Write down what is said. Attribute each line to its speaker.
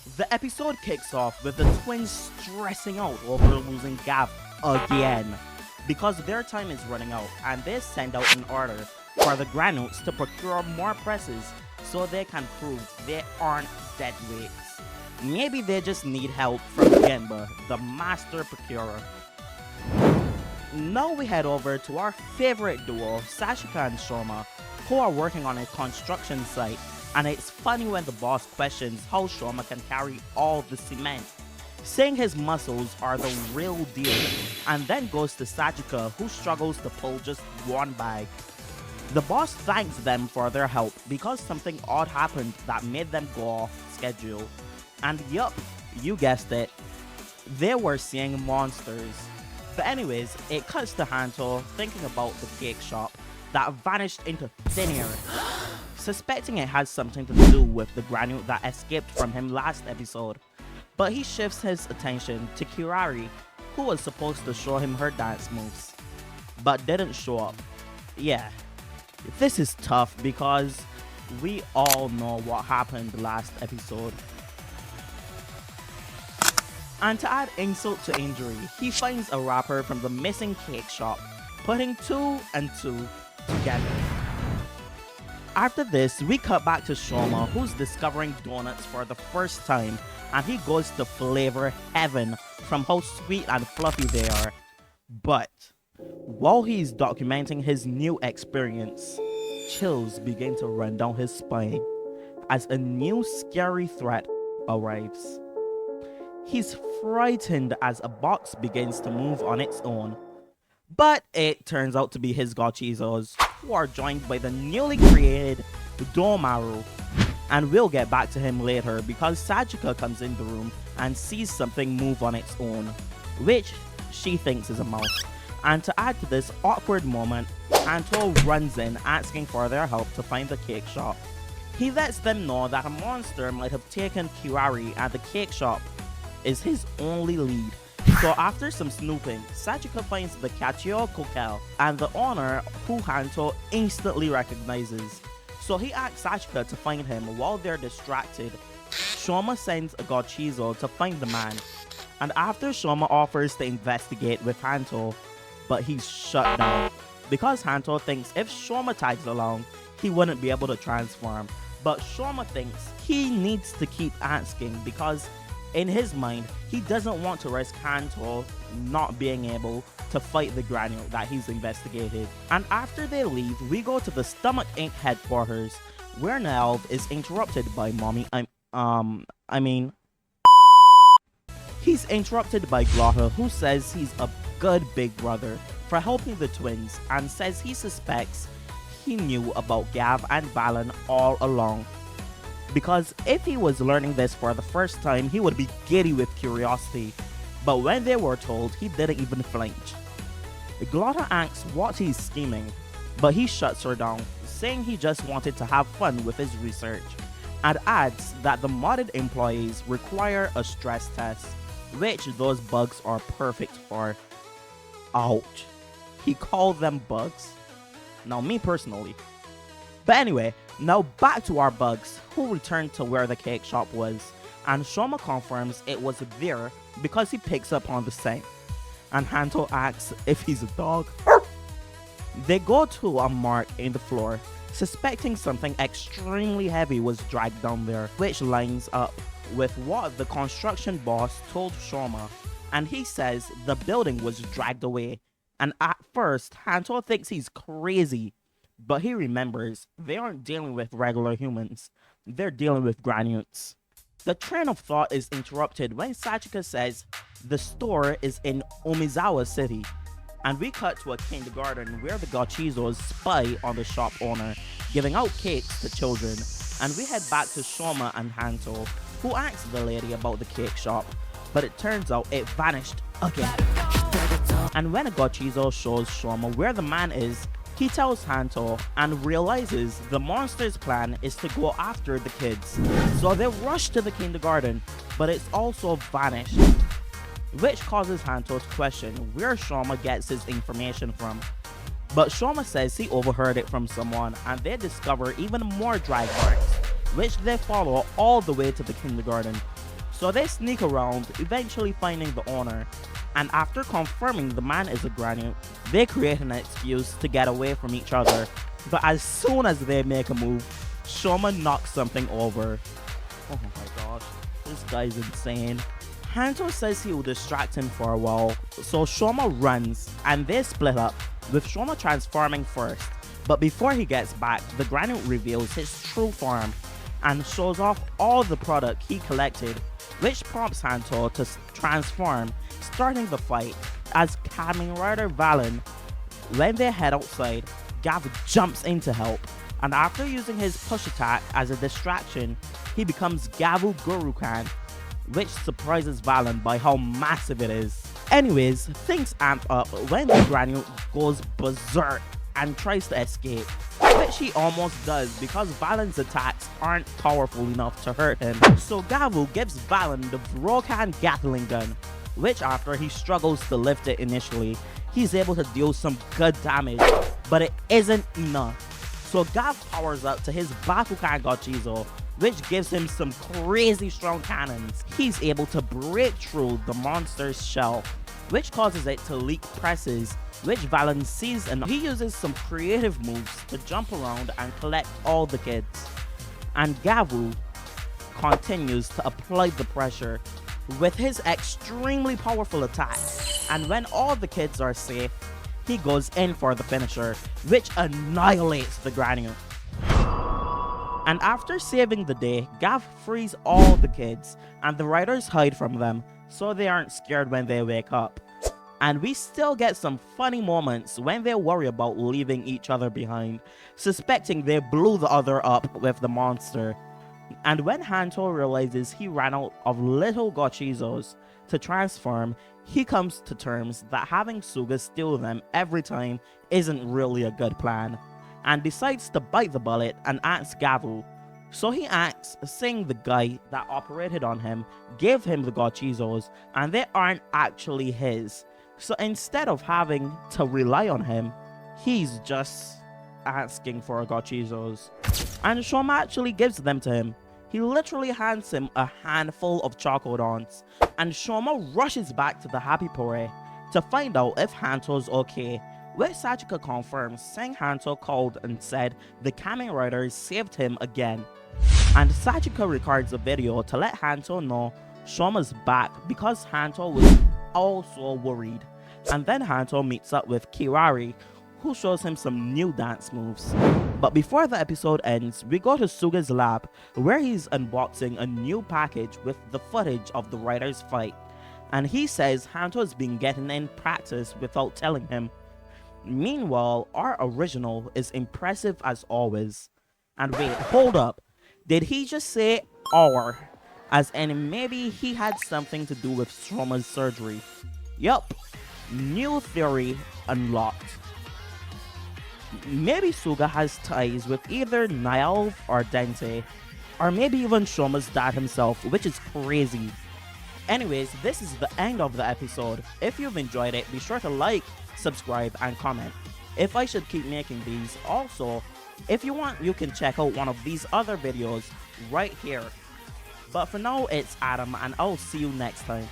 Speaker 1: The episode kicks off with the twins stressing out over losing Gavv again because their time is running out, and they send out an order for the Granutes to procure more presses so they can prove they aren't dead weights. Maybe they just need help from Genba, the master procurer. Now we head over to our favorite duo, Sashika and Shoma, who are working on a construction site, and it's funny when the boss questions how Shoma can carry all the cement, saying his muscles are the real deal, and then goes to Sachika, who struggles to pull just one bag. The boss thanks them for their help because something odd happened that made them go off schedule. And yup, you guessed it, they were seeing monsters. But anyways, it cuts to Hanto thinking about the cake shop that vanished into thin air, suspecting it has something to do with the granite that escaped from him last episode. But he shifts his attention to Kirari, who was supposed to show him her dance moves, but didn't show up. Yeah, this is tough because we all know what happened last episode. And to add insult to injury, he finds a wrapper from the missing cake shop, putting 2 and 2 together. After this, we cut back to Shoma, who's discovering donuts for the first time, and he goes to flavor heaven from how sweet and fluffy they are. But while he's documenting his new experience, chills begin to run down his spine as a new scary threat arrives. He's frightened as a box begins to move on its own, but it turns out to be his Gotchizos, who are joined by the newly created Domaru. And we'll get back to him later because Sachika comes in the room and sees something move on its own, which she thinks is a mouse. And to add to this awkward moment, Anto runs in asking for their help to find the cake shop. He lets them know that a monster might have taken Kirari and the cake shop is his only lead. So after some snooping, Sachika finds the Kachio Kokel and the owner, who Hanto instantly recognizes. So he asks Sachika to find him while they're distracted. Shoma sends a Gotchizo to find the man, and after Shoma offers to investigate with Hanto, but he's shut down because Hanto thinks if Shoma tags along, he wouldn't be able to transform. But Shoma thinks he needs to keep asking because in his mind, he doesn't want to risk Hanto not being able to fight the granule that he's investigated. And after they leave, we go to the Stomach Inc. headquarters, where Nelv is interrupted by He's interrupted by Glotta, who says he's a good big brother for helping the twins and says he suspects he knew about Gavv and Valen all along. Because if he was learning this for the first time, he would be giddy with curiosity. But when they were told, he didn't even flinch. Glotta asks what he's scheming, but he shuts her down, saying he just wanted to have fun with his research, and adds that the modded employees require a stress test, which those bugs are perfect for. Ouch. He called them bugs? Now me personally. But anyway, now back to our bugs, who returned to where the cake shop was, and Shoma confirms it was there because he picks up on the scent, and Hanto asks if he's a dog. They go to a mark in the floor, suspecting something extremely heavy was dragged down there, which lines up with what the construction boss told Shoma, and he says the building was dragged away, and at first Hanto thinks he's crazy. But he remembers they aren't dealing with regular humans, they're dealing with Granutes. The train of thought is interrupted when Sachika says the store is in Omizawa City, and we cut to a kindergarten where the Gotchizos spy on the shop owner, giving out cakes to children, and we head back to Shoma and Hanto, who asks the lady about the cake shop, but it turns out it vanished again. And when a Gotchizo shows Shoma where the man is, he tells Hanto and realizes the monster's plan is to go after the kids. So they rush to the kindergarten, but it's also vanished, which causes Hanto to question where Shoma gets his information from. But Shoma says he overheard it from someone, and they discover even more drag marks, which they follow all the way to the kindergarten. So they sneak around, eventually finding the owner, and after confirming the man is a Granute, they create an excuse to get away from each other. But as soon as they make a move, Shoma knocks something over. Oh my gosh, this guy's insane. Hanto says he will distract him for a while, so Shoma runs and they split up, with Shoma transforming first. But before he gets back, the Granute reveals his true form and shows off all the product he collected, which prompts Hanto to transform, starting the fight as KamenRiderValen. When they head outside, Gavv jumps in to help, and after using his push attack as a distraction, he becomes Gavu Gurukan, which surprises Valen by how massive it is. Anyways, things amp up when the Granute goes berserk and tries to escape, which he almost does because Valen's attacks aren't powerful enough to hurt him. So Gavu gives Valen the Brokan Gatling gun, which after he struggles to lift it initially, he's able to deal some good damage, but it isn't enough. So Gavv powers up to his Bakucan Gotchard, which gives him some crazy strong cannons. He's able to break through the monster's shell, which causes it to leak presses, which Valen sees, and he uses some creative moves to jump around and collect all the kids. And Gavu continues to apply the pressure with his extremely powerful attack, and when all the kids are safe, he goes in for the finisher, which annihilates the Granute. And after saving the day, Gavv frees all the kids, and the riders hide from them, so they aren't scared when they wake up. And we still get some funny moments when they worry about leaving each other behind, suspecting they blew the other up with the monster. And when Hanto realizes he ran out of little Gotchizos to transform, he comes to terms that having Suga steal them every time isn't really a good plan, and decides to bite the bullet and ask Gavu. So he acts, saying the guy that operated on him gave him the Gotchizos and they aren't actually his. So instead of having to rely on him, he's just asking for Gotchizos. And Shoma actually gives them to him. He literally hands him a handful of Chocodons, and Shoma rushes back to the Happy Parade to find out if Hanto's okay, which Sachika confirms, saying Hanto called and said the Kamen Riders saved him again. And Sachika records a video to let Hanto know Shoma's back because Hanto was also worried. And then Hanto meets up with Kirari, who shows him some new dance moves. But before the episode ends, we go to Suga's lab, where he's unboxing a new package with the footage of the riders fight. And he says Hanto's been getting in practice without telling him. Meanwhile, our original is impressive as always. And wait, hold up. Did he just say "or"? As in maybe he had something to do with Shoma's surgery. Yup, new theory unlocked. Maybe Suga has ties with either Niall or Dente, or maybe even Shoma's dad himself, which is crazy. Anyways, this is the end of the episode. If you've enjoyed it, be sure to like, subscribe, and comment if I should keep making these. Also, if you want, you can check out one of these other videos right here. But for now, it's Adam, and I'll see you next time.